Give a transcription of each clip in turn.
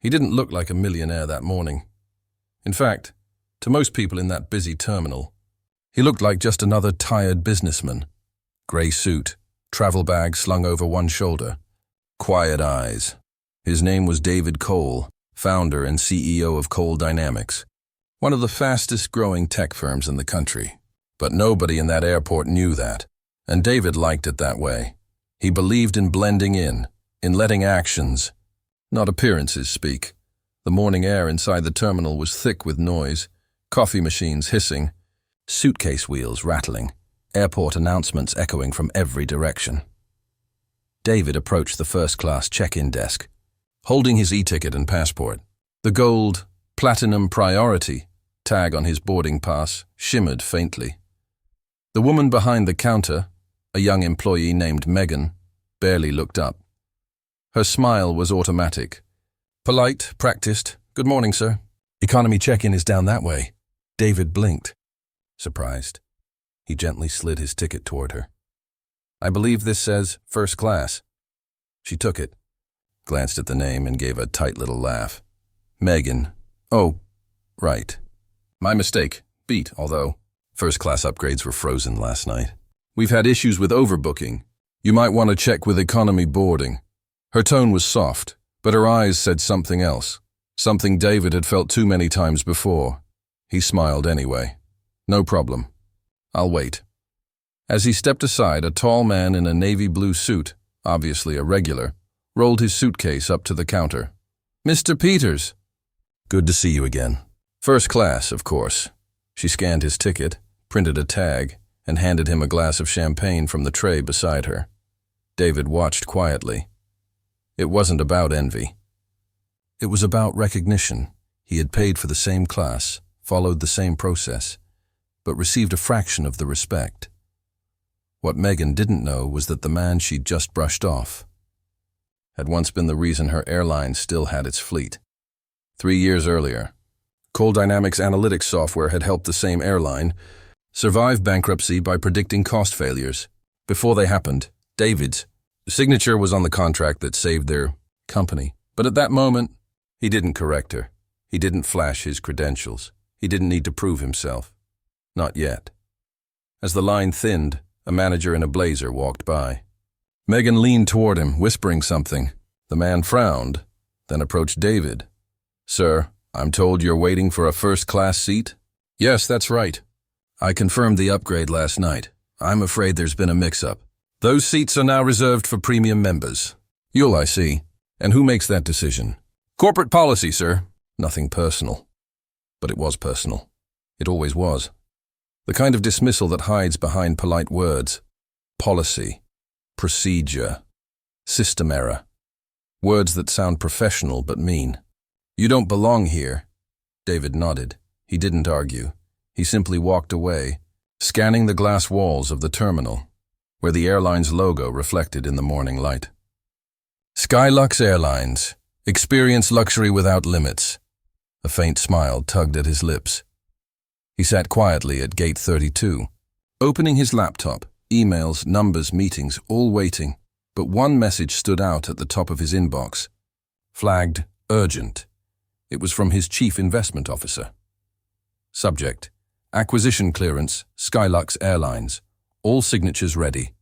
He didn't look like a millionaire that morning. In fact, to most people in that busy terminal, he looked like just another tired businessman. Grey suit, travel bag slung over one shoulder, quiet eyes. His name was David Cole, founder and CEO of Cole Dynamics, one of the fastest-growing tech firms in the country. But nobody in that airport knew that, and David liked it that way. He believed in blending in letting actions, not appearances, speak. The morning air inside the terminal was thick with noise, coffee machines hissing, suitcase wheels rattling, airport announcements echoing from every direction. David approached the first-class check-in desk, holding his e-ticket and passport. The gold, platinum priority tag on his boarding pass shimmered faintly. The woman behind the counter, a young employee named Megan, barely looked up. Her smile was automatic. Polite, practiced. Good morning, sir. Economy check-in is down that way. David blinked. Surprised. He gently slid his ticket toward her. I believe this says first class. She took it, glanced at the name, and gave a tight little laugh. Megan. Oh, right. My mistake. Beat, although first-class upgrades were frozen last night. We've had issues with overbooking. You might want to check with economy boarding. Her tone was soft, but her eyes said something else, something David had felt too many times before. He smiled anyway. No problem. I'll wait. As he stepped aside, a tall man in a navy blue suit, obviously a regular, rolled his suitcase up to the counter. Mr. Peters. Good to see you again. First class, of course. She scanned his ticket, printed a tag, and handed him a glass of champagne from the tray beside her. David watched quietly. It wasn't about envy. It was about recognition. He had paid for the same class, followed the same process, but received a fraction of the respect. What Megan didn't know was that the man she'd just brushed off had once been the reason her airline still had its fleet. 3 years earlier, Cole Dynamics analytics software had helped the same airline survive bankruptcy by predicting cost failures. Before they happened, David's signature was on the contract that saved their company. But at that moment, he didn't correct her. He didn't flash his credentials. He didn't need to prove himself. Not yet. As the line thinned, a manager in a blazer walked by. Megan leaned toward him, whispering something. The man frowned, then approached David. Sir, I'm told you're waiting for a first-class seat? Yes, that's right. I confirmed the upgrade last night. I'm afraid there's been a mix-up. Those seats are now reserved for premium members. I see. And who makes that decision? Corporate policy, sir. Nothing personal. But it was personal. It always was. The kind of dismissal that hides behind polite words. Policy. Procedure. System error. Words that sound professional but mean. You don't belong here. David nodded. He didn't argue. He simply walked away, scanning the glass walls of the terminal, where the airline's logo reflected in the morning light. Skylux Airlines. Experience luxury without limits. A faint smile tugged at his lips. He sat quietly at gate 32, opening his laptop, emails, numbers, meetings, all waiting. But one message stood out at the top of his inbox, flagged urgent. It was from his chief investment officer. Subject: acquisition clearance, Skylux Airlines. All signatures ready.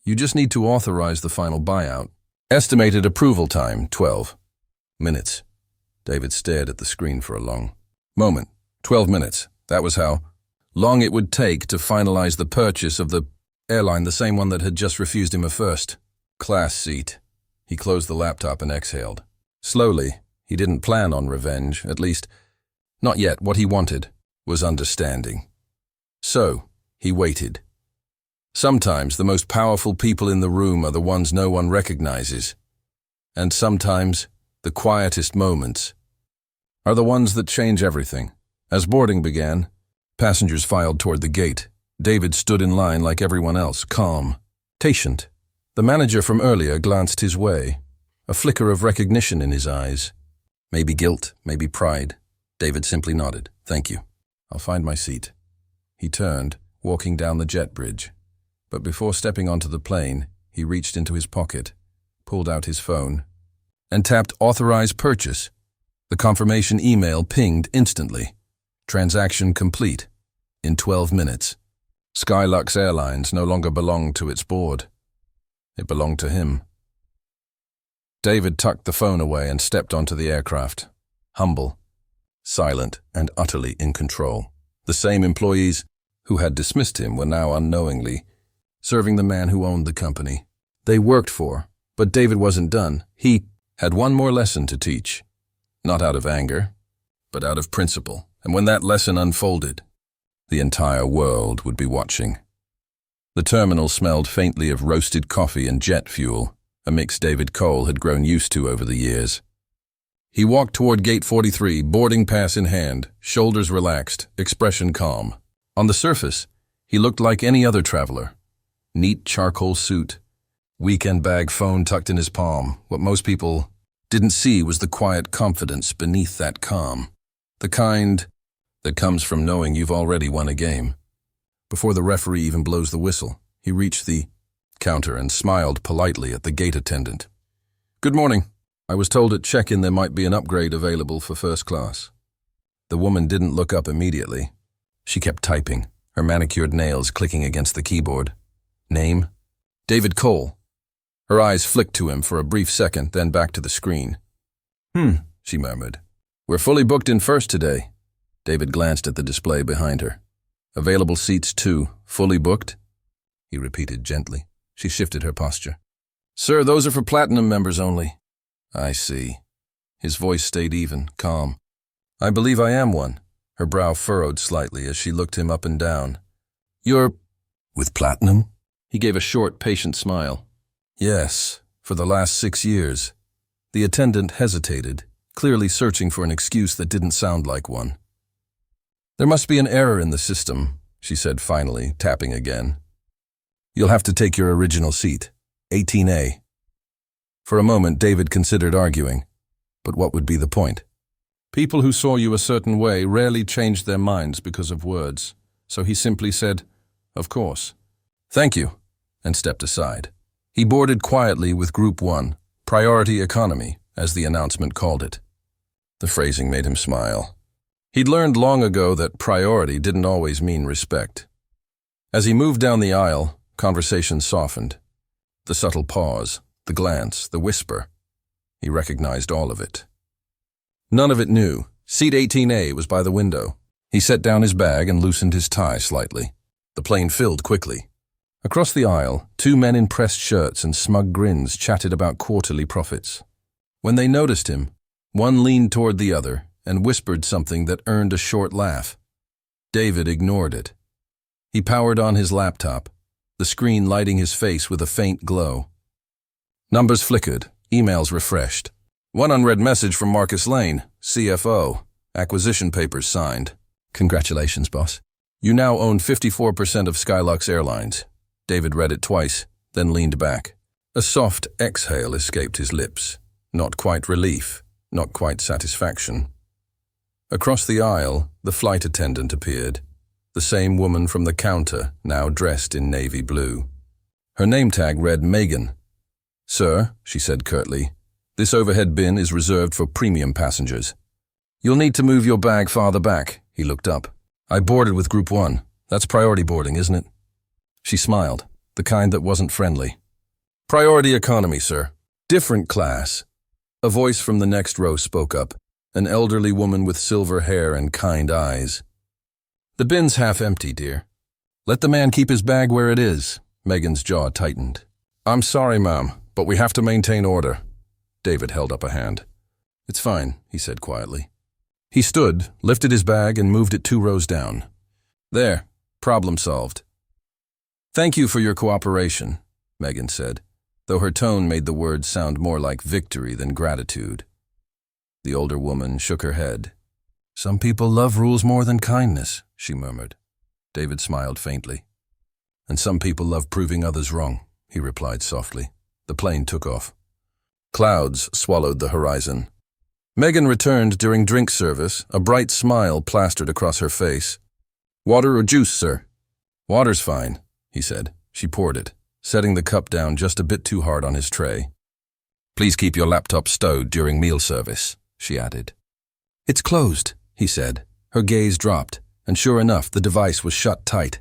You just need to authorize the final buyout. Estimated approval time, 12 minutes. David stared at the screen for a long moment. 12 minutes. That was how long it would take to finalize the purchase of the airline, the same one that had just refused him a first-class seat. He closed the laptop and exhaled. Slowly. He didn't plan on revenge, at least not yet. What he wanted was understanding. So, he waited. Sometimes the most powerful people in the room are the ones no one recognizes. And sometimes the quietest moments are the ones that change everything. As boarding began, passengers filed toward the gate. David stood in line like everyone else, calm, patient. The manager from earlier glanced his way, a flicker of recognition in his eyes. Maybe guilt, maybe pride. David simply nodded. Thank you. I'll find my seat. He turned, walking down the jet bridge. But before stepping onto the plane, he reached into his pocket, pulled out his phone, and tapped Authorize Purchase The confirmation email pinged instantly. Transaction complete. In 12 minutes. Skylux Airlines no longer belonged to its board. It belonged to him. David tucked the phone away and stepped onto the aircraft. Humble, silent, and utterly in control. The same employees who had dismissed him were now unknowingly serving the man who owned the company they worked for. But David wasn't done. He had one more lesson to teach. Not out of anger, but out of principle. And when that lesson unfolded, the entire world would be watching. The terminal smelled faintly of roasted coffee and jet fuel, a mix David Cole had grown used to over the years. He walked toward Gate 43, boarding pass in hand, shoulders relaxed, expression calm. On the surface, he looked like any other traveler. Neat charcoal suit, weekend bag, phone tucked in his palm. What most people didn't see was the quiet confidence beneath that calm. The kind that comes from knowing you've already won a game. Before the referee even blows the whistle, he reached the counter and smiled politely at the gate attendant. "Good morning. I was told at check-in there might be an upgrade available for first class." The woman didn't look up immediately. She kept typing, her manicured nails clicking against the keyboard. Name? David Cole. Her eyes flicked to him for a brief second, then back to the screen. She murmured. "We're fully booked in first today." David glanced at the display behind her. "Available seats 2, fully booked?" He repeated gently. She shifted her posture. "Sir, those are for platinum members only." "I see." His voice stayed even, calm. "I believe I am one." Her brow furrowed slightly as she looked him up and down. "You're with platinum?" He gave a short, patient smile. "Yes, for the last 6 years." The attendant hesitated, clearly searching for an excuse that didn't sound like one. "There must be an error in the system," she said finally, tapping again. "You'll have to take your original seat, 18A. For a moment, David considered arguing. But what would be the point? People who saw you a certain way rarely changed their minds because of words, so he simply said, "Of course." "Thank you," and stepped aside. He boarded quietly with Group 1, Priority Economy, as the announcement called it. The phrasing made him smile. He'd learned long ago that priority didn't always mean respect. As he moved down the aisle, conversation softened. The subtle pause, the glance, the whisper. He recognized all of it. None of it new. Seat 18A was by the window. He set down his bag and loosened his tie slightly. The plane filled quickly. Across the aisle, 2 men in pressed shirts and smug grins chatted about quarterly profits. When they noticed him, one leaned toward the other and whispered something that earned a short laugh. David ignored it. He powered on his laptop, the screen lighting his face with a faint glow. Numbers flickered, emails refreshed. One unread message from Marcus Lane, CFO. Acquisition papers signed. "Congratulations, boss. You now own 54% of Skylux Airlines." David read it twice, then leaned back. A soft exhale escaped his lips. Not quite relief, not quite satisfaction. Across the aisle, the flight attendant appeared. The same woman from the counter, now dressed in navy blue. Her name tag read Megan. "Sir," she said curtly, "this overhead bin is reserved for premium passengers. You'll need to move your bag farther back." He looked up. "I boarded with Group 1. That's priority boarding, isn't it?" She smiled, the kind that wasn't friendly. "Priority economy, sir. Different class." A voice from the next row spoke up, an elderly woman with silver hair and kind eyes. "The bin's half empty, dear." "Let the man keep his bag where it is." Megan's jaw tightened. "I'm sorry, ma'am, but we have to maintain order." David held up a hand. "It's fine," he said quietly. He stood, lifted his bag, and moved it 2 rows down. "There, problem solved." "Thank you for your cooperation," Megan said, though her tone made the words sound more like victory than gratitude. The older woman shook her head. "Some people love rules more than kindness," she murmured. David smiled faintly. "And some people love proving others wrong," he replied softly. The plane took off. Clouds swallowed the horizon. Megan returned during drink service, a bright smile plastered across her face. "Water or juice, sir?" "Water's fine," he said. She poured it, setting the cup down just a bit too hard on his tray. "Please keep your laptop stowed during meal service," she added. "It's closed," he said. Her gaze dropped, and sure enough, the device was shut tight.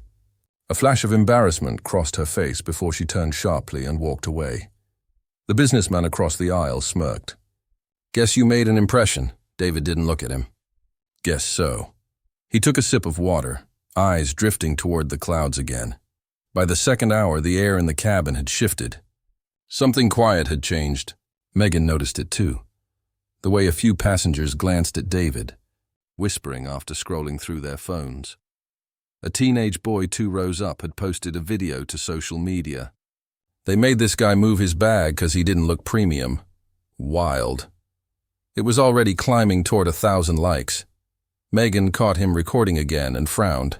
A flash of embarrassment crossed her face before she turned sharply and walked away. The businessman across the aisle smirked. "Guess you made an impression." David didn't look at him. "Guess so." He took a sip of water, eyes drifting toward the clouds again. By the second hour, the air in the cabin had shifted. Something quiet had changed. Megan noticed it too. The way a few passengers glanced at David, whispering after scrolling through their phones. A teenage boy 2 rows up had posted a video to social media. They made this guy move his bag because he didn't look premium. Wild. It was already climbing toward 1,000 likes. Megan caught him recording again and frowned.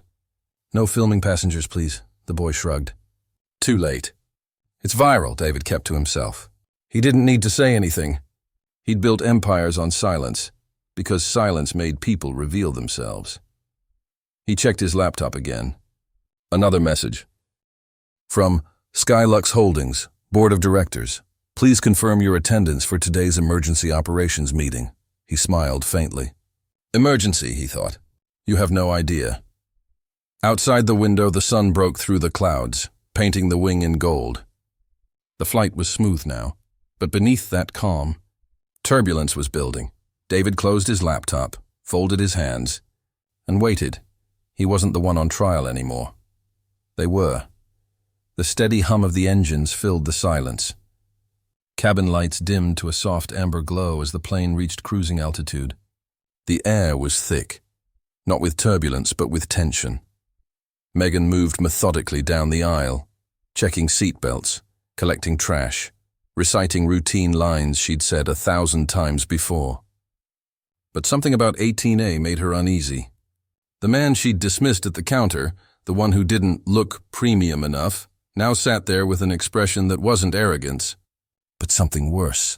"No filming passengers, please," the boy shrugged. Too late. "It's viral," David kept to himself. He didn't need to say anything. He'd built empires on silence, because silence made people reveal themselves. He checked his laptop again. Another message. From Skylux Holdings, Board of Directors. "Please confirm your attendance for today's emergency operations meeting." He smiled faintly. Emergency, he thought. You have no idea. Outside the window, the sun broke through the clouds, painting the wing in gold. The flight was smooth now, but beneath that calm, turbulence was building. David closed his laptop, folded his hands, and waited. He wasn't the one on trial anymore. They were. The steady hum of the engines filled the silence. Cabin lights dimmed to a soft amber glow as the plane reached cruising altitude. The air was thick, not with turbulence but with tension. Megan moved methodically down the aisle, checking seatbelts, collecting trash, reciting routine lines she'd said 1,000 times before. But something about 18A made her uneasy. The man she'd dismissed at the counter, the one who didn't look premium enough, now sat there with an expression that wasn't arrogance, but something worse,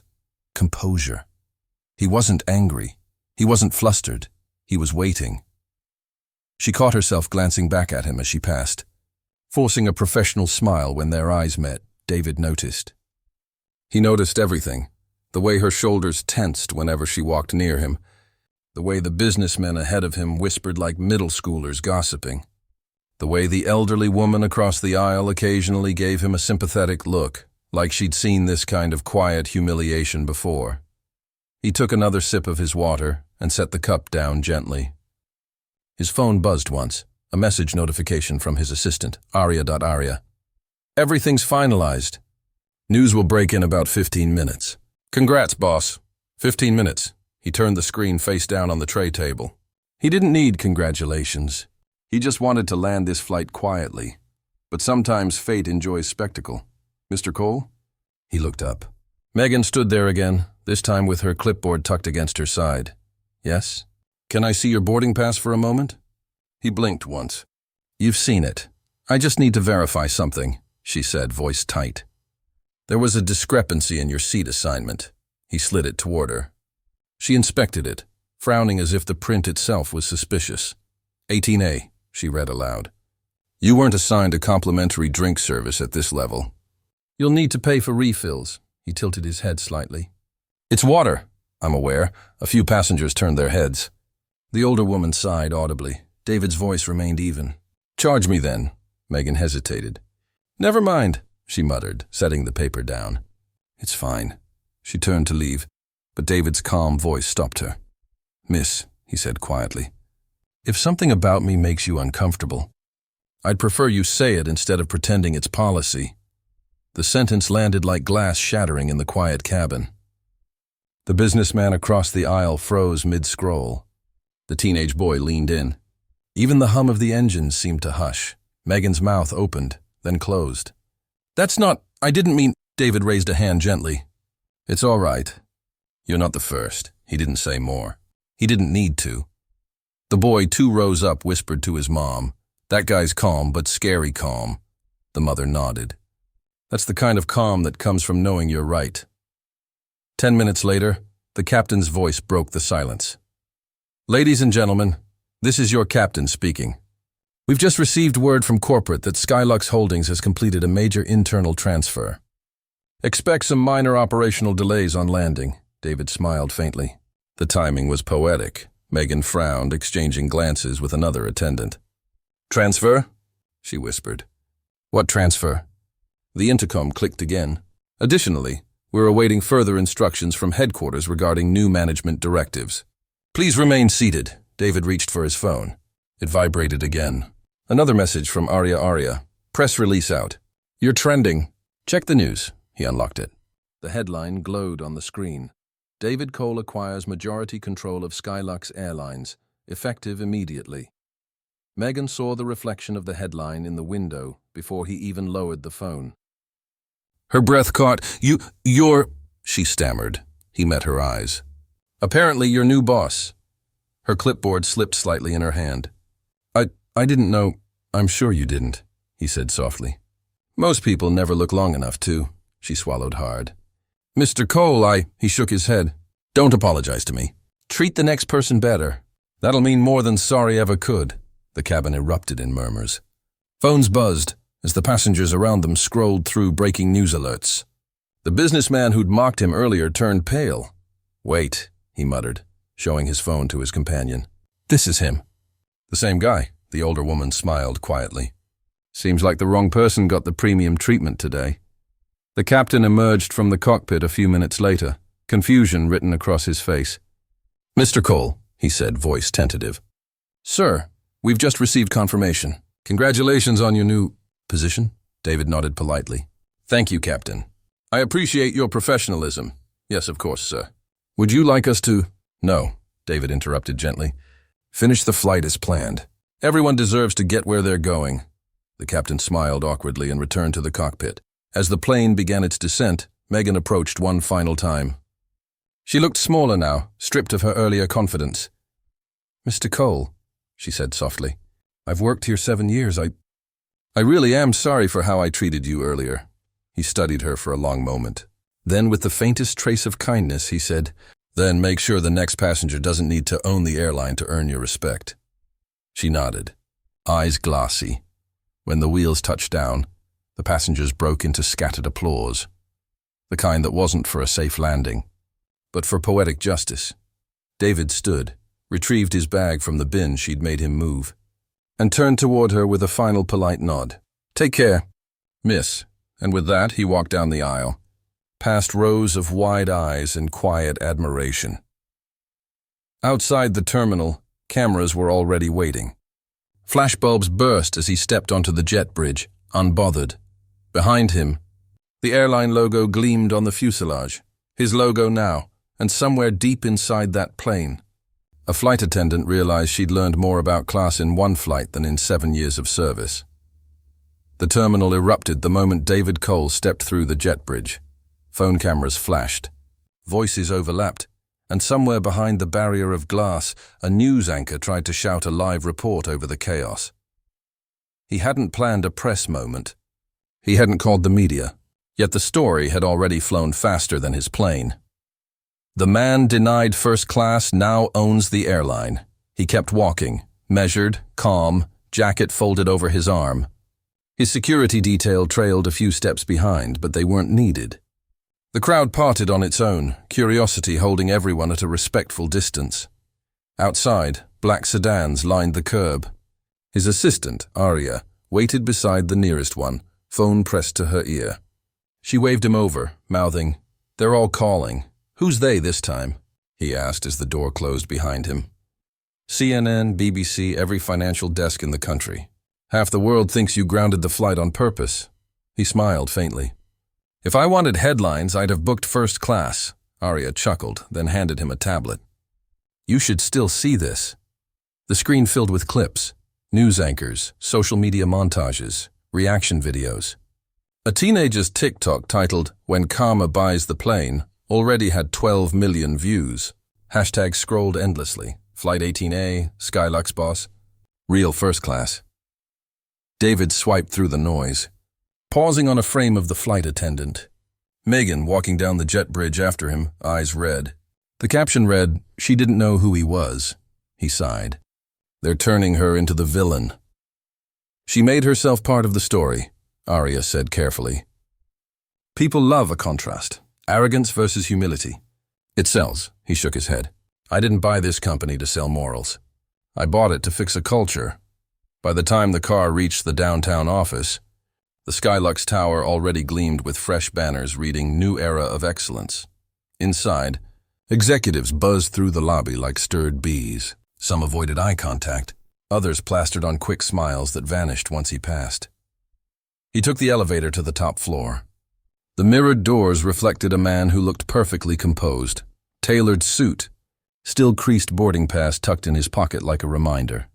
composure. He wasn't angry. He wasn't flustered. He was waiting. She caught herself glancing back at him as she passed. Forcing a professional smile when their eyes met, David noticed. He noticed everything, the way her shoulders tensed whenever she walked near him, the way the businessmen ahead of him whispered like middle schoolers gossiping, the way the elderly woman across the aisle occasionally gave him a sympathetic look, like she'd seen this kind of quiet humiliation before. He took another sip of his water and set the cup down gently. His phone buzzed once, a message notification from his assistant, Aria. "Everything's finalized. News will break in about 15 minutes. Congrats, boss. 15 minutes. He turned the screen face down on the tray table. He didn't need congratulations. He just wanted to land this flight quietly. But sometimes fate enjoys spectacle. "Mr. Cole?" He looked up. Megan stood there again, this time with her clipboard tucked against her side. "Yes? Can I see your boarding pass for a moment?" He blinked once. "You've seen it. I just need to verify something," she said, voice tight. "There was a discrepancy in your seat assignment." He slid it toward her. She inspected it, frowning as if the print itself was suspicious. 18A, she read aloud. "You weren't assigned a complimentary drink service at this level. You'll need to pay for refills." He tilted his head slightly. "It's water, I'm aware." A few passengers turned their heads. The older woman sighed audibly. David's voice remained even. "Charge me then." Megan hesitated. "Never mind," she muttered, setting the paper down. "It's fine." She turned to leave, but David's calm voice stopped her. "Miss," he said quietly, "if something about me makes you uncomfortable, I'd prefer you say it instead of pretending it's policy." The sentence landed like glass shattering in the quiet cabin. The businessman across the aisle froze mid-scroll. The teenage boy leaned in. Even the hum of the engines seemed to hush. Megan's mouth opened, then closed. I didn't mean—" David raised a hand gently. "It's all right. You're not the first." He didn't say more. He didn't need to. The boy 2 rows up whispered to his mom, "That guy's calm, but scary calm." The mother nodded. "That's the kind of calm that comes from knowing you're right." 10 minutes later, the captain's voice broke the silence. "Ladies and gentlemen, this is your captain speaking. We've just received word from corporate that Skylux Holdings has completed a major internal transfer. Expect some minor operational delays on landing." David smiled faintly. The timing was poetic. Megan frowned, exchanging glances with another attendant. "Transfer?" she whispered. "What transfer?" The intercom clicked again. "Additionally, we're awaiting further instructions from headquarters regarding new management directives. Please remain seated." David reached for his phone. It vibrated again. Another message from Arya. "Press release out. You're trending. Check the news." He unlocked it. The headline glowed on the screen. David Cole acquires majority control of Skylux Airlines, effective immediately. Megan saw the reflection of the headline in the window before he even lowered the phone. Her breath caught. You're... she stammered. He met her eyes. "Apparently your new boss." Her clipboard slipped slightly in her hand. I didn't know. I'm sure you didn't," he said softly. "Most people never look long enough to." She swallowed hard. "Mr. Cole, he shook his head. "Don't apologize to me. Treat the next person better. That'll mean more than sorry ever could." The cabin erupted in murmurs. Phones buzzed as the passengers around them scrolled through breaking news alerts. The businessman who'd mocked him earlier turned pale. "Wait," he muttered, showing his phone to his companion. "This is him." "The same guy," the older woman smiled quietly. "Seems like the wrong person got the premium treatment today." The captain emerged from the cockpit a few minutes later, confusion written across his face. "Mr. Cole," he said, voice tentative. "Sir, we've just received confirmation. Congratulations on your new position." David nodded politely. "Thank you, Captain. I appreciate your professionalism." "Yes, of course, sir." "Would you like us to—" "No," David interrupted gently. "Finish the flight as planned. Everyone deserves to get where they're going." The captain smiled awkwardly and returned to the cockpit. As the plane began its descent, Megan approached one final time. She looked smaller now, stripped of her earlier confidence. "Mr. Cole," she said softly, "I've worked here 7 years. I really am sorry for how I treated you earlier." He studied her for a long moment. Then, with the faintest trace of kindness, he said, "Then make sure the next passenger doesn't need to own the airline to earn your respect." She nodded, eyes glassy. When the wheels touched down, the passengers broke into scattered applause. The kind that wasn't for a safe landing, but for poetic justice. David stood, retrieved his bag from the bin she'd made him move, and turned toward her with a final polite nod. "Take care, miss." And with that, he walked down the aisle, past rows of wide eyes in quiet admiration. Outside the terminal, cameras were already waiting. Flashbulbs burst as he stepped onto the jet bridge, unbothered. Behind him, the airline logo gleamed on the fuselage, his logo now, and somewhere deep inside that plane. A flight attendant realized she'd learned more about class in one flight than in 7 years of service. The terminal erupted the moment David Cole stepped through the jet bridge. Phone cameras flashed. Voices overlapped, and somewhere behind the barrier of glass, a news anchor tried to shout a live report over the chaos. He hadn't planned a press moment. He hadn't called the media, yet the story had already flown faster than his plane. The man denied first class now owns the airline. He kept walking, measured, calm, jacket folded over his arm. His security detail trailed a few steps behind, but they weren't needed. The crowd parted on its own, curiosity holding everyone at a respectful distance. Outside, black sedans lined the curb. His assistant, Arya, waited beside the nearest one, phone pressed to her ear. She waved him over, mouthing, "They're all calling. Who's they this time?" he asked as the door closed behind him. "CNN, BBC, every financial desk in the country. Half the world thinks you grounded the flight on purpose." He smiled faintly. "If I wanted headlines, I'd have booked first class." Arya chuckled, then handed him a tablet. "You should still see this." The screen filled with clips, news anchors, social media montages, reaction videos. A teenager's TikTok titled, "When Karma Buys the Plane," already had 12 million views. Hashtags scrolled endlessly. Flight 18A, Skylux Boss, real first class. David swiped through the noise, pausing on a frame of the flight attendant. Megan walking down the jet bridge after him, eyes red. The caption read, "She didn't know who he was." He sighed. "They're turning her into the villain." "She made herself part of the story," Arya said carefully. "People love a contrast. Arrogance versus humility. It sells." He shook his head. I didn't buy this company to sell morals. I bought it to fix a culture. By the time the car reached the downtown office, the Skylux Tower already gleamed with fresh banners reading New Era of Excellence. Inside, executives buzzed through the lobby like stirred bees. Some avoided eye contact. Others plastered on quick smiles that vanished once he passed. He took the elevator to the top floor. The mirrored doors reflected a man who looked perfectly composed. Tailored suit, still creased boarding pass tucked in his pocket like a reminder.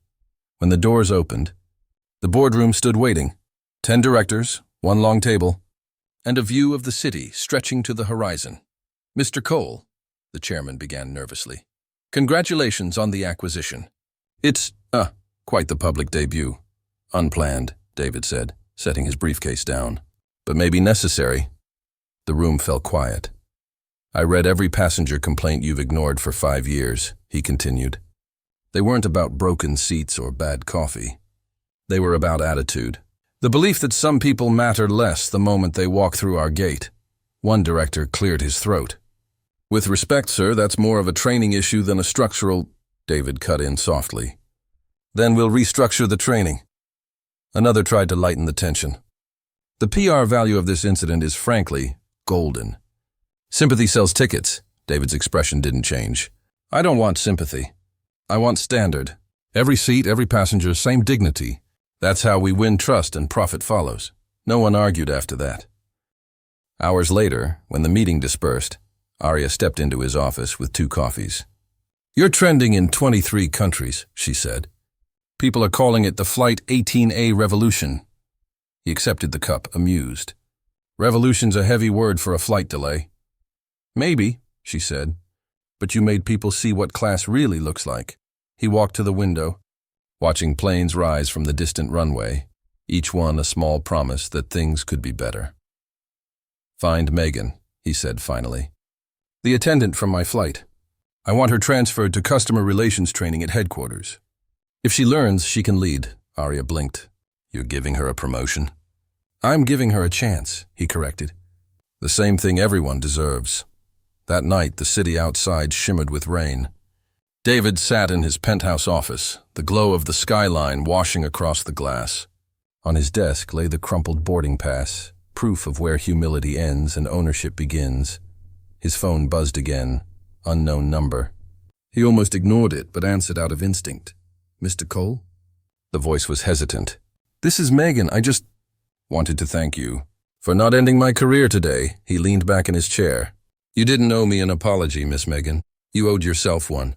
When the doors opened, the boardroom stood waiting. 10 directors, 1 long table, and a view of the city stretching to the horizon. "Mr. Cole," the chairman began nervously, "congratulations on the acquisition. It's, quite the public debut." "Unplanned," David said, setting his briefcase down. "But maybe necessary." The room fell quiet. "I read every passenger complaint you've ignored for 5 years," he continued. "They weren't about broken seats or bad coffee. They were about attitude. The belief that some people matter less the moment they walk through our gate." One director cleared his throat. "With respect, sir, that's more of a training issue than a structural—" David cut in softly. "Then we'll restructure the training." Another tried to lighten the tension. "The PR value of this incident is, frankly, golden. Sympathy sells tickets." David's expression didn't change. "I don't want sympathy. I want standard. Every seat, every passenger, same dignity. That's how we win trust and profit follows." No one argued after that. Hours later, when the meeting dispersed, Arya stepped into his office with 2 coffees. "You're trending in 23 countries," she said. "People are calling it the Flight 18A revolution." He accepted the cup, amused. "Revolution's a heavy word for a flight delay." "Maybe," she said, "but you made people see what class really looks like." He walked to the window, watching planes rise from the distant runway, each one a small promise that things could be better. "Find Megan," he said finally. "The attendant from my flight. I want her transferred to customer relations training at headquarters. If she learns, she can lead." Arya blinked. "You're giving her a promotion?" "I'm giving her a chance," he corrected. "The same thing everyone deserves." That night, the city outside shimmered with rain. David sat in his penthouse office, the glow of the skyline washing across the glass. On his desk lay the crumpled boarding pass, proof of where humility ends and ownership begins. His phone buzzed again, unknown number. He almost ignored it, but answered out of instinct. "Mr. Cole?" The voice was hesitant. "This is Megan. I just wanted to thank you for not ending my career today." He leaned back in his chair. "You didn't owe me an apology, Miss Megan. You owed yourself one."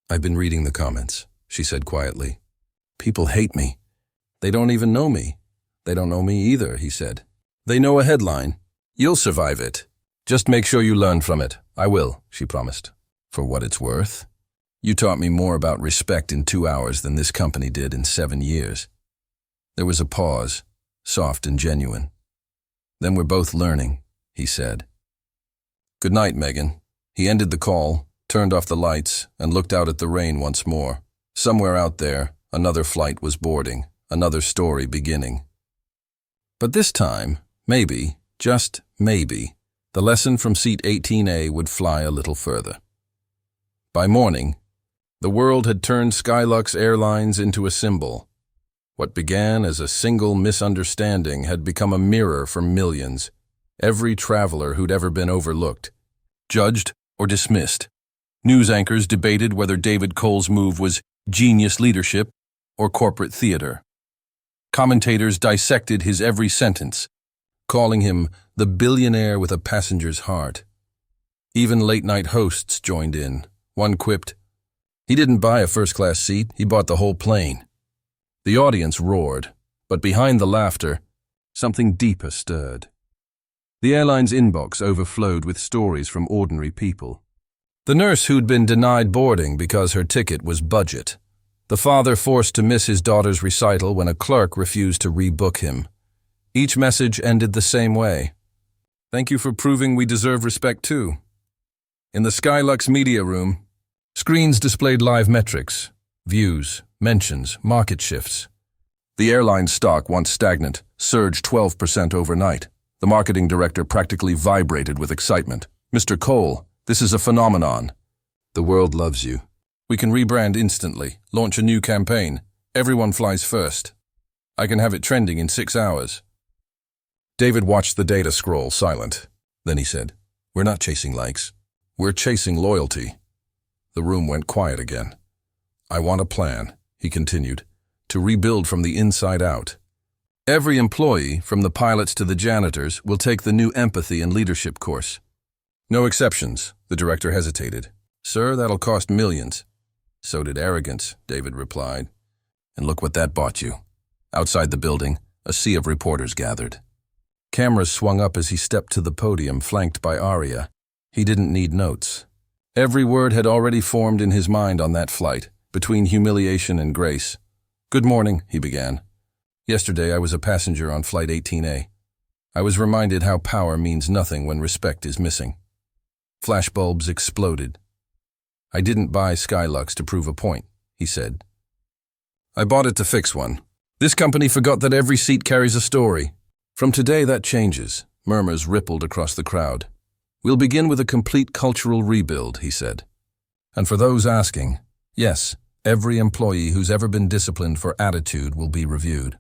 "I've been reading the comments," she said quietly. "People hate me. They don't even know me." "They don't know me either," he said. "They know a headline. You'll survive it. Just make sure you learn from it." "I will," she promised. "For what it's worth. You taught me more about respect in 2 hours than this company did in 7 years." There was a pause, soft and genuine. "Then we're both learning," he said. "Good night, Megan." He ended the call, turned off the lights, and looked out at the rain once more. Somewhere out there, another flight was boarding, another story beginning. But this time, maybe, just maybe, the lesson from seat 18A would fly a little further. By morning, the world had turned Skylux Airlines into a symbol. What began as a single misunderstanding had become a mirror for millions, every traveler who'd ever been overlooked, judged or dismissed. News anchors debated whether David Cole's move was genius leadership or corporate theater. Commentators dissected his every sentence, calling him the billionaire with a passenger's heart. Even late-night hosts joined in. One quipped, "He didn't buy a first-class seat, he bought the whole plane." The audience roared, but behind the laughter, something deeper stirred. The airline's inbox overflowed with stories from ordinary people. The nurse who'd been denied boarding because her ticket was budget. The father forced to miss his daughter's recital when a clerk refused to rebook him. Each message ended the same way. "Thank you for proving we deserve respect too." In the Skylux media room, screens displayed live metrics, views, mentions, market shifts. The airline's stock, once stagnant, surged 12% overnight. The marketing director practically vibrated with excitement. "Mr. Cole, this is a phenomenon." The world loves you. We can rebrand instantly, launch a new campaign. Everyone flies first. I can have it trending in 6 hours. David watched the data scroll, silent. Then he said, "We're not chasing likes. We're chasing loyalty." The room went quiet again. "I want a plan," he continued, "to rebuild from the inside out. Every employee, from the pilots to the janitors, will take the new empathy and leadership course. No exceptions," the director hesitated. "Sir, that'll cost millions." "So did arrogance," David replied. "And look what that bought you." Outside the building, a sea of reporters gathered. Cameras swung up as he stepped to the podium, flanked by Arya. He didn't need notes. Every word had already formed in his mind on that flight, between humiliation and grace. "Good morning," he began. "Yesterday I was a passenger on Flight 18A. I was reminded how power means nothing when respect is missing." Flashbulbs exploded. "I didn't buy Skylux to prove a point," he said. "I bought it to fix one. This company forgot that every seat carries a story. From today that changes." Murmurs rippled across the crowd. "We'll begin with a complete cultural rebuild," he said. "And for those asking, yes, every employee who's ever been disciplined for attitude will be reviewed."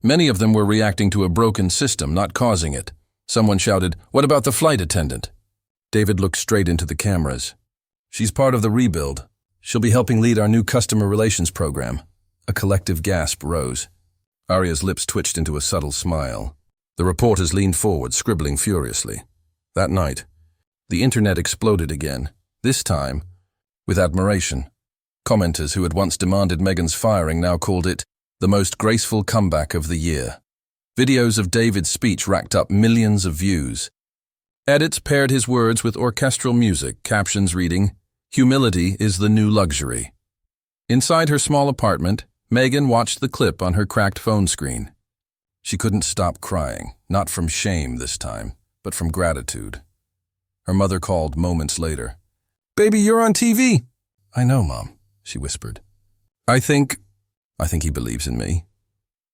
Many of them were reacting to a broken system, not causing it. Someone shouted, "What about the flight attendant?" David looked straight into the cameras. "She's part of the rebuild. She'll be helping lead our new customer relations program." A collective gasp rose. Arya's lips twitched into a subtle smile. The reporters leaned forward, scribbling furiously. That night, the internet exploded again, this time with admiration. Commenters who had once demanded Meghan's firing now called it the most graceful comeback of the year. Videos of David's speech racked up millions of views. Edits paired his words with orchestral music, captions reading, "Humility is the new luxury." Inside her small apartment, Meghan watched the clip on her cracked phone screen. She couldn't stop crying, not from shame this time, but from gratitude. Her mother called moments later. "Baby, you're on TV." "I know, Mom," she whispered. I think he believes in me."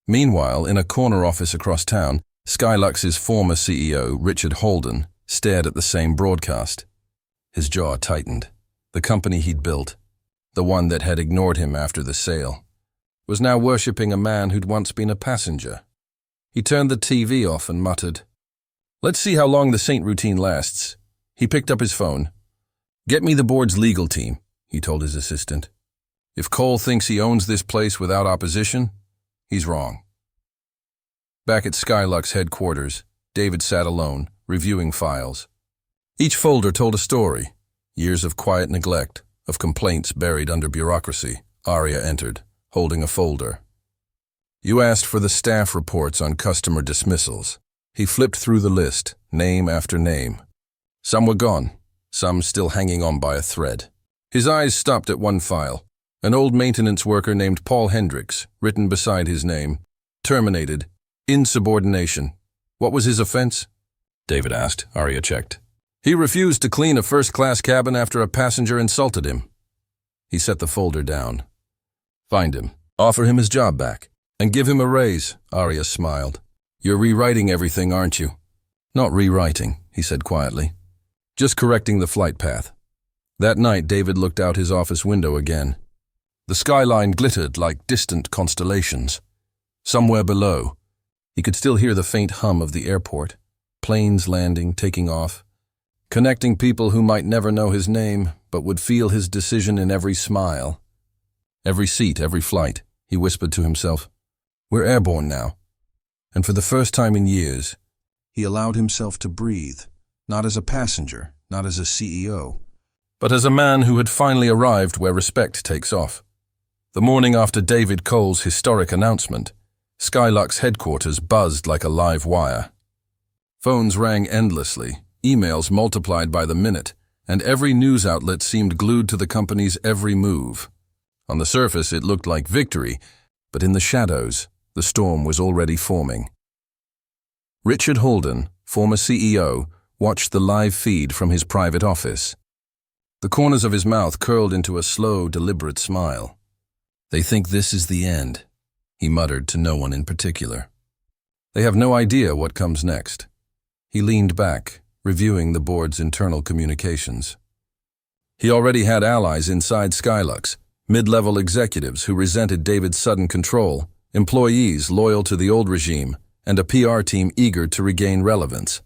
Meanwhile, in a corner office across town, Skylux's former CEO, Richard Holden, stared at the same broadcast. His jaw tightened. The company he'd built, the one that had ignored him after the sale, was now worshipping a man who'd once been a passenger. He turned the TV off and muttered, "Let's see how long the Saint routine lasts." He picked up his phone. "Get me the board's legal team," he told his assistant. "If Cole thinks he owns this place without opposition, he's wrong." Back at Skylux headquarters, David sat alone, reviewing files. Each folder told a story. Years of quiet neglect, of complaints buried under bureaucracy. Arya entered, holding a folder. "You asked for the staff reports on customer dismissals." He flipped through the list, name after name. Some were gone, some still hanging on by a thread. His eyes stopped at one file. An old maintenance worker named Paul Hendricks, written beside his name, terminated, insubordination. What was his offense? David asked. Arya checked. He refused to clean a first-class cabin after a passenger insulted him. He set the folder down. Find him, offer him his job back, and give him a raise, Arya smiled. You're rewriting everything, aren't you? Not rewriting, he said quietly. Just correcting the flight path. That night, David looked out his office window again. The skyline glittered like distant constellations. Somewhere below, he could still hear the faint hum of the airport, planes landing, taking off, connecting people who might never know his name, but would feel his decision in every smile. Every seat, every flight, he whispered to himself. We're airborne now. And for the first time in years, he allowed himself to breathe, not as a passenger, not as a CEO, but as a man who had finally arrived where respect takes off. The morning after David Cole's historic announcement, Skylux headquarters buzzed like a live wire. Phones rang endlessly, emails multiplied by the minute, and every news outlet seemed glued to the company's every move. On the surface, it looked like victory, but in the shadows, the storm was already forming. Richard Holden, former CEO, watched the live feed from his private office. The corners of his mouth curled into a slow, deliberate smile. They think this is the end, he muttered to no one in particular. They have no idea what comes next. He leaned back, reviewing the board's internal communications. He already had allies inside Skylux, mid-level executives who resented David's sudden control, employees loyal to the old regime, and a PR team eager to regain relevance.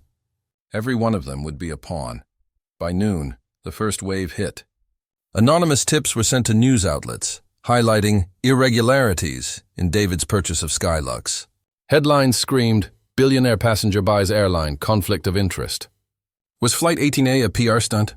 Every one of them would be a pawn. By noon, the first wave hit. Anonymous tips were sent to news outlets, highlighting irregularities in David's purchase of Skylux. Headlines screamed, "Billionaire passenger buys airline, conflict of interest." Was Flight 18A a PR stunt?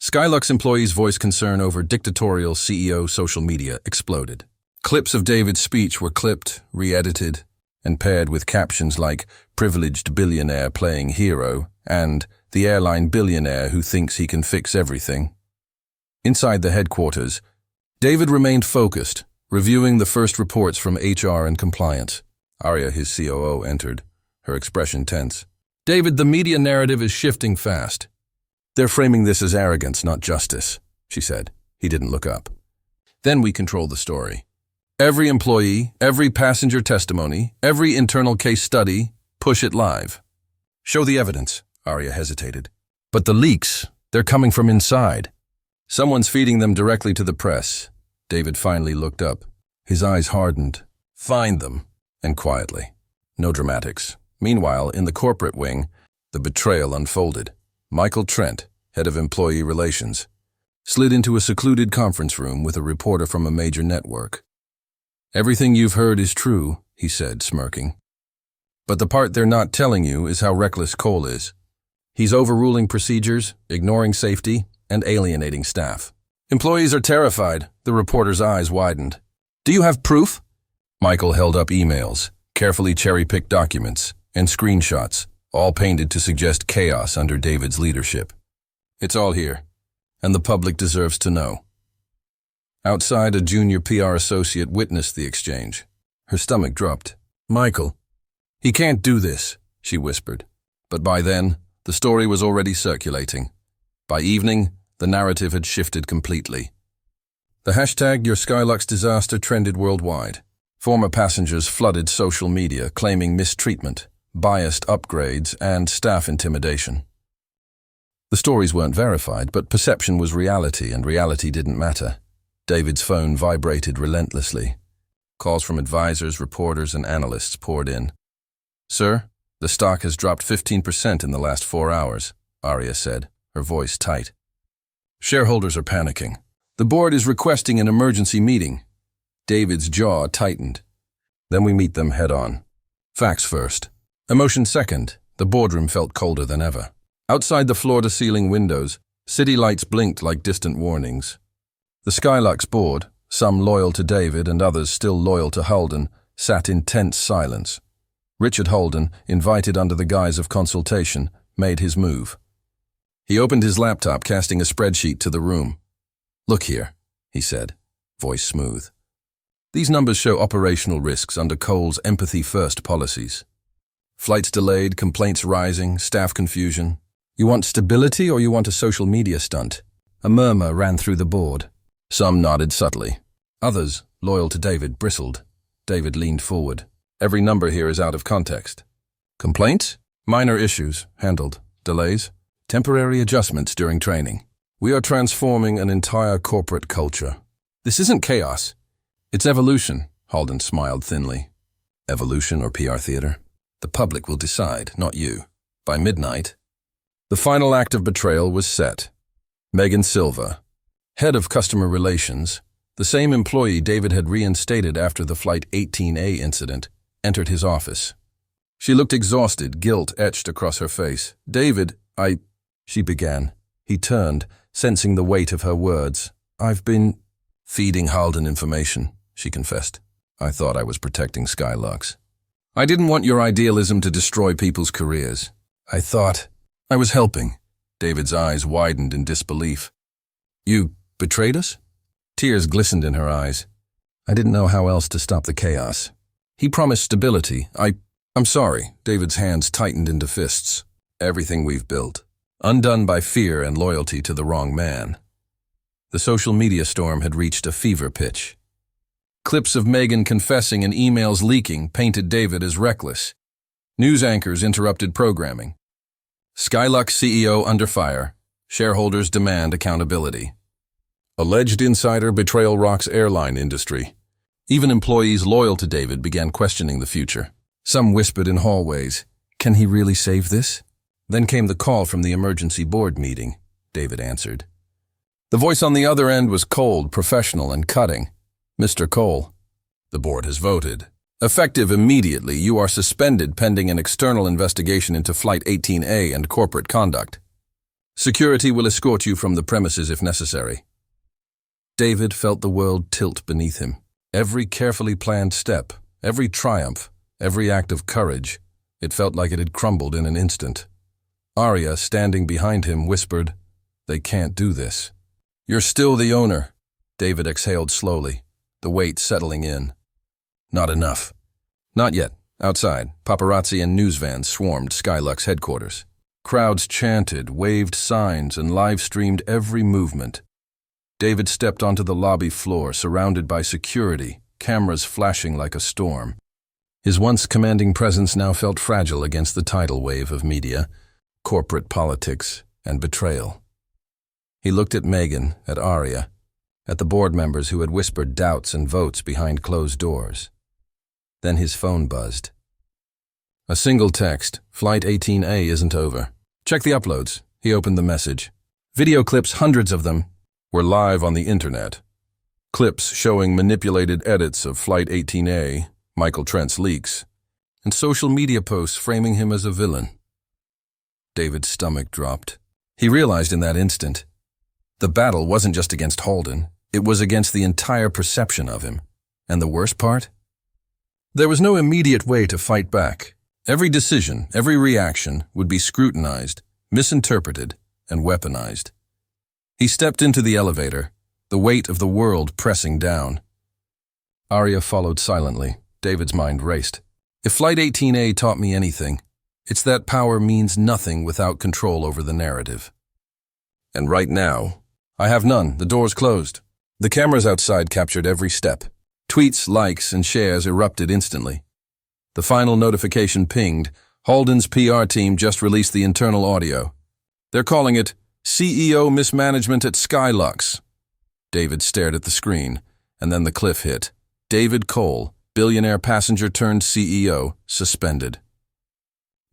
Skylux employees voiced concern over dictatorial CEO social media exploded. Clips of David's speech were clipped, re-edited, and paired with captions like "privileged billionaire playing hero" and "the airline billionaire who thinks he can fix everything." Inside the headquarters, David remained focused, reviewing the first reports from HR and compliance. Arya, his COO, entered, her expression tense. "David, the media narrative is shifting fast." "They're framing this as arrogance, not justice," she said. He didn't look up. "Then we control the story. Every employee, every passenger testimony, every internal case study, push it live." "Show the evidence," Arya hesitated. "But the leaks, they're coming from inside." "Someone's feeding them directly to the press." David finally looked up. His eyes hardened. "Find them." And quietly. No dramatics. Meanwhile, in the corporate wing, the betrayal unfolded. Michael Trent, head of employee relations, slid into a secluded conference room with a reporter from a major network. "Everything you've heard is true," he said, smirking. "But the part they're not telling you is how reckless Cole is. He's overruling procedures, ignoring safety, and alienating staff. Employees are terrified." The reporter's eyes widened. "Do you have proof?" Michael held up emails, carefully cherry-picked documents, and screenshots, all painted to suggest chaos under David's leadership. "It's all here, and the public deserves to know." Outside, a junior PR associate witnessed the exchange. Her stomach dropped. "Michael, he can't do this," she whispered. But by then, the story was already circulating. By evening, the narrative had shifted completely. The hashtag #YourSkylux disaster trended worldwide. Former passengers flooded social media claiming mistreatment, biased upgrades, and staff intimidation. The stories weren't verified, but perception was reality, and reality didn't matter. David's phone vibrated relentlessly. Calls from advisors, reporters, and analysts poured in. "Sir, the stock has dropped 15% in the last 4 hours, Arya said, her voice tight. "Shareholders are panicking. The board is requesting an emergency meeting." David's jaw tightened. "Then we meet them head-on. Facts first. Emotion second." The boardroom felt colder than ever. Outside the floor-to-ceiling windows, city lights blinked like distant warnings. The Skylux board, some loyal to David and others still loyal to Holden, sat in tense silence. Richard Holden, invited under the guise of consultation, made his move. He opened his laptop, casting a spreadsheet to the room. "Look here," he said, voice smooth. "These numbers show operational risks under Cole's empathy-first policies. Flights delayed, complaints rising, staff confusion. You want stability or you want a social media stunt?" A murmur ran through the board. Some nodded subtly. Others, loyal to David, bristled. David leaned forward. "Every number here is out of context." "Complaints? Minor issues, handled. Delays? Temporary adjustments during training. We are transforming an entire corporate culture. This isn't chaos. It's evolution," Holden smiled thinly. "Evolution or PR theater? The public will decide, not you." By midnight, the final act of betrayal was set. Megan Silva, head of customer relations, the same employee David had reinstated after the Flight 18A incident, entered his office. She looked exhausted, guilt etched across her face. "David, she began. He turned, sensing the weight of her words. "I've been feeding Holden information," she confessed. "I thought I was protecting Skylux. I didn't want your idealism to destroy people's careers. I thought I was helping." David's eyes widened in disbelief. "You betrayed us?" Tears glistened in her eyes. "I didn't know how else to stop the chaos. He promised stability. I'm sorry." David's hands tightened into fists. "Everything we've built, undone by fear and loyalty to the wrong man." The social media storm had reached a fever pitch. Clips of Megan confessing and emails leaking painted David as reckless. News anchors interrupted programming. "Skylux CEO under fire. Shareholders demand accountability." Alleged insider betrayal rocks airline industry. Even employees loyal to David began questioning the future. Some whispered in hallways, "Can he really save this?" Then came the call from the emergency board meeting. David answered. The voice on the other end was cold, professional, and cutting. "Mr. Cole, the board has voted. Effective immediately, you are suspended pending an external investigation into Flight 18A and corporate conduct. Security will escort you from the premises if necessary." David felt the world tilt beneath him. Every carefully planned step, every triumph, every act of courage, it felt like it had crumbled in an instant. Arya, standing behind him, whispered, "They can't do this." "You're still the owner." David exhaled slowly, the weight settling in. Not enough. Not yet. Outside, paparazzi and news vans swarmed Skylux headquarters. Crowds chanted, waved signs, and live-streamed every movement. David stepped onto the lobby floor, surrounded by security, cameras flashing like a storm. His once commanding presence now felt fragile against the tidal wave of media, corporate politics, and betrayal. He looked at Megan, at Arya, at the board members who had whispered doubts and votes behind closed doors. Then his phone buzzed. A single text, "Flight 18A isn't over. Check the uploads." He opened the message. Video clips, hundreds of them, were live on the internet. Clips showing manipulated edits of Flight 18A, Michael Trent's leaks, and social media posts framing him as a villain. David's stomach dropped. He realized in that instant, the battle wasn't just against Holden, it was against the entire perception of him. And the worst part? There was no immediate way to fight back. Every decision, every reaction would be scrutinized, misinterpreted, and weaponized. He stepped into the elevator, the weight of the world pressing down. Arya followed silently. David's mind raced. If Flight 18A taught me anything, it's that power means nothing without control over the narrative. And right now, I have none. The door's closed. The cameras outside captured every step. Tweets, likes, and shares erupted instantly. The final notification pinged. Holden's PR team just released the internal audio. They're calling it CEO Mismanagement at Skylux. David stared at the screen, and then the cliff hit. David Cole, billionaire passenger turned CEO, suspended.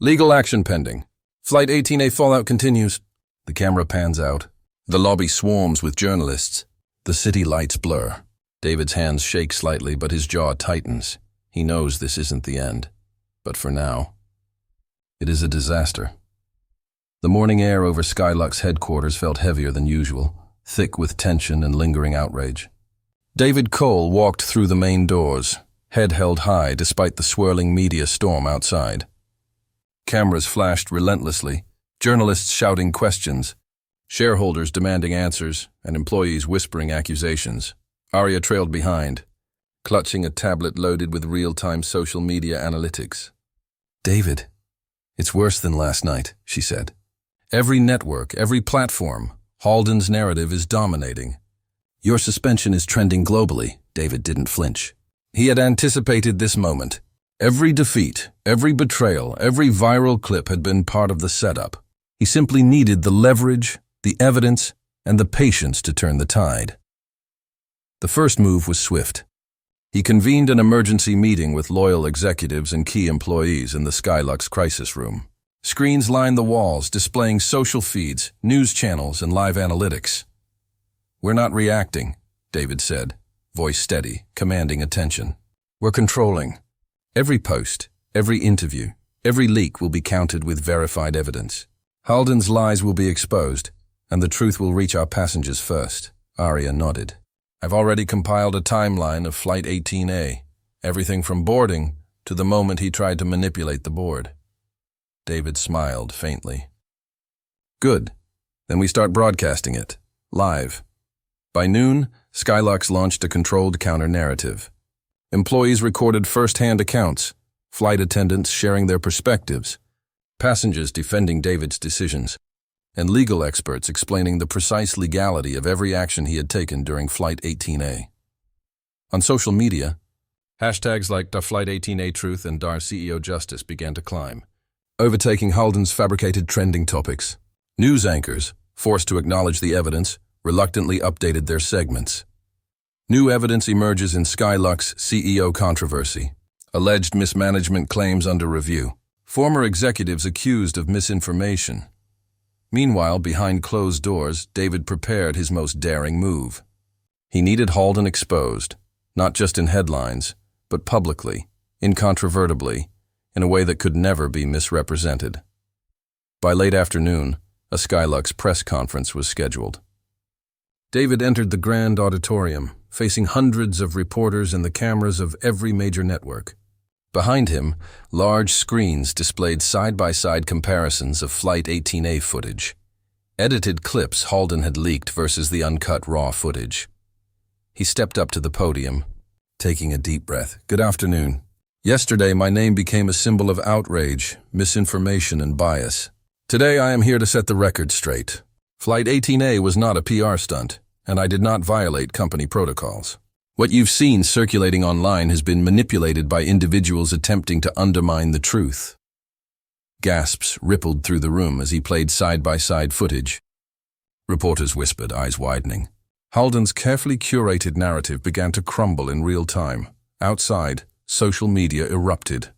Legal action pending. Flight 18A fallout continues. The camera pans out. The lobby swarms with journalists. The city lights blur. David's hands shake slightly, but his jaw tightens. He knows this isn't the end. But for now, it is a disaster. The morning air over Skylux headquarters felt heavier than usual, thick with tension and lingering outrage. David Cole walked through the main doors, head held high despite the swirling media storm outside. Cameras flashed relentlessly, journalists shouting questions, shareholders demanding answers, and employees whispering accusations. Arya trailed behind, clutching a tablet loaded with real-time social media analytics. "David, it's worse than last night," she said. "Every network, every platform, Holden's narrative is dominating. Your suspension is trending globally." David didn't flinch. He had anticipated this moment. Every defeat, every betrayal, every viral clip had been part of the setup. He simply needed the leverage, the evidence, and the patience to turn the tide. The first move was swift. He convened an emergency meeting with loyal executives and key employees in the Skylux crisis room. Screens lined the walls, displaying social feeds, news channels, and live analytics. "We're not reacting," David said, voice steady, commanding attention. "We're controlling. Every post, every interview, every leak will be counted with verified evidence. Holden's lies will be exposed, and the truth will reach our passengers first." Arya nodded. "I've already compiled a timeline of Flight 18A, everything from boarding to the moment he tried to manipulate the board." David smiled faintly. "Good. Then we start broadcasting it, live." By noon, Skylux launched a controlled counter-narrative. Employees recorded first-hand accounts, flight attendants sharing their perspectives, passengers defending David's decisions, and legal experts explaining the precise legality of every action he had taken during Flight 18A. On social media, hashtags like Flight 18A Truth and CEO Justice began to climb, overtaking Holden's fabricated trending topics. News anchors, forced to acknowledge the evidence, reluctantly updated their segments. New evidence emerges in Skylux CEO controversy. Alleged mismanagement claims under review. Former executives accused of misinformation. Meanwhile, behind closed doors, David prepared his most daring move. He needed Halden exposed, not just in headlines, but publicly, incontrovertibly, in a way that could never be misrepresented. By late afternoon, a Skylux press conference was scheduled. David entered the grand auditorium, facing hundreds of reporters and the cameras of every major network. Behind him, large screens displayed side-by-side comparisons of Flight 18A footage. Edited clips Halden had leaked versus the uncut raw footage. He stepped up to the podium, taking a deep breath. "Good afternoon. Yesterday, my name became a symbol of outrage, misinformation, and bias. Today, I am here to set the record straight. Flight 18A was not a PR stunt, and I did not violate company protocols. What you've seen circulating online has been manipulated by individuals attempting to undermine the truth." Gasps rippled through the room as he played side-by-side footage. Reporters whispered, eyes widening. Halden's carefully curated narrative began to crumble in real time. Outside, social media erupted.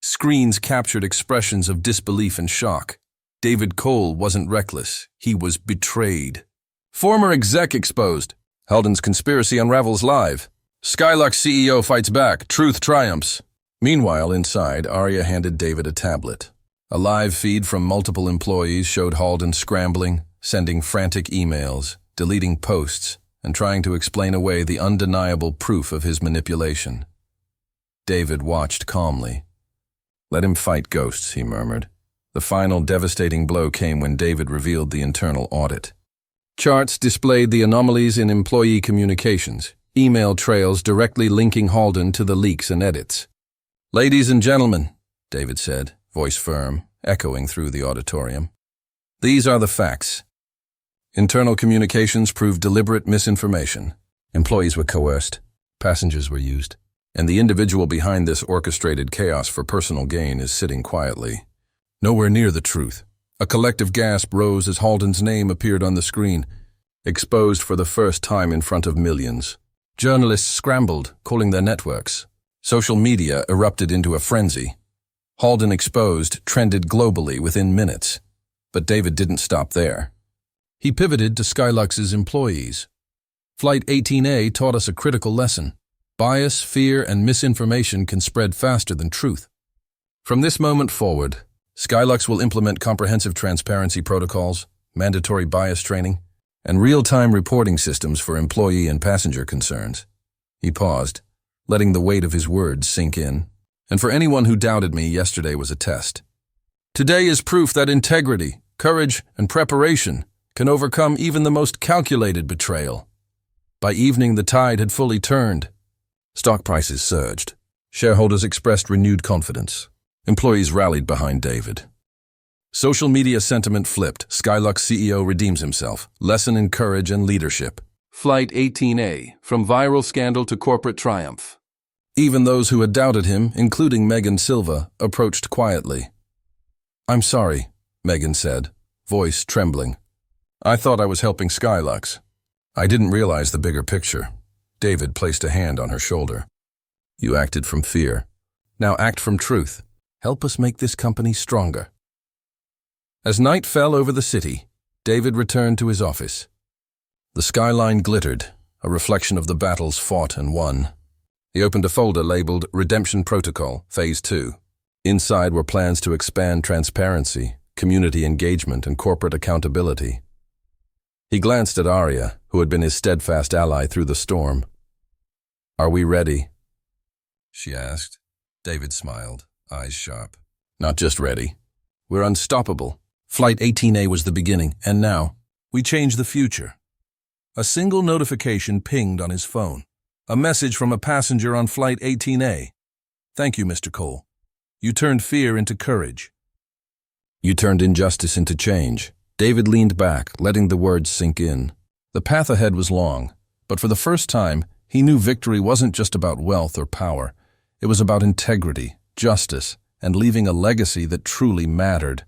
Screens captured expressions of disbelief and shock. David Cole wasn't reckless. He was betrayed. Former exec exposed. Halden's conspiracy unravels live. Skylux CEO fights back. Truth triumphs. Meanwhile, inside, Arya handed David a tablet. A live feed from multiple employees showed Halden scrambling, sending frantic emails, deleting posts, and trying to explain away the undeniable proof of his manipulation. David watched calmly. "Let him fight ghosts," he murmured. The final devastating blow came when David revealed the internal audit. Charts displayed the anomalies in employee communications, email trails directly linking Halden to the leaks and edits. "Ladies and gentlemen," David said, voice firm, echoing through the auditorium. "These are the facts. Internal communications proved deliberate misinformation. Employees were coerced, passengers were used, and the individual behind this orchestrated chaos for personal gain is sitting quietly, nowhere near the truth." A collective gasp rose as Halden's name appeared on the screen, exposed for the first time in front of millions. Journalists scrambled, calling their networks. Social media erupted into a frenzy. Halden exposed trended globally within minutes. But David didn't stop there. He pivoted to Skylux's employees. Flight 18A taught us a critical lesson. Bias, fear, and misinformation can spread faster than truth. From this moment forward, Skylux will implement comprehensive transparency protocols, mandatory bias training, and real-time reporting systems for employee and passenger concerns. He paused, letting the weight of his words sink in. "And for anyone who doubted me, yesterday was a test. Today is proof that integrity, courage, and preparation can overcome even the most calculated betrayal." By evening, the tide had fully turned. Stock prices surged. Shareholders expressed renewed confidence. Employees rallied behind David. Social media sentiment flipped. Skylux CEO redeems himself. Lesson in courage and leadership. Flight 18A, from viral scandal to corporate triumph. Even those who had doubted him, including Megan Silva, approached quietly. "I'm sorry," Megan said, voice trembling. "I thought I was helping Skylux. I didn't realize the bigger picture." David placed a hand on her shoulder. "You acted from fear. Now act from truth. Help us make this company stronger." As night fell over the city, David returned to his office. The skyline glittered, a reflection of the battles fought and won. He opened a folder labeled Redemption Protocol, Phase 2. Inside were plans to expand transparency, community engagement, and corporate accountability. He glanced at Arya, who had been his steadfast ally through the storm. "Are we ready?" she asked. David smiled, eyes sharp. "Not just ready. We're unstoppable. Flight 18A was the beginning, and now, we change the future." A single notification pinged on his phone. A message from a passenger on Flight 18A. "Thank you, Mr. Cole. You turned fear into courage. You turned injustice into change." David leaned back, letting the words sink in. The path ahead was long, but for the first time, he knew victory wasn't just about wealth or power. It was about integrity, justice, and leaving a legacy that truly mattered.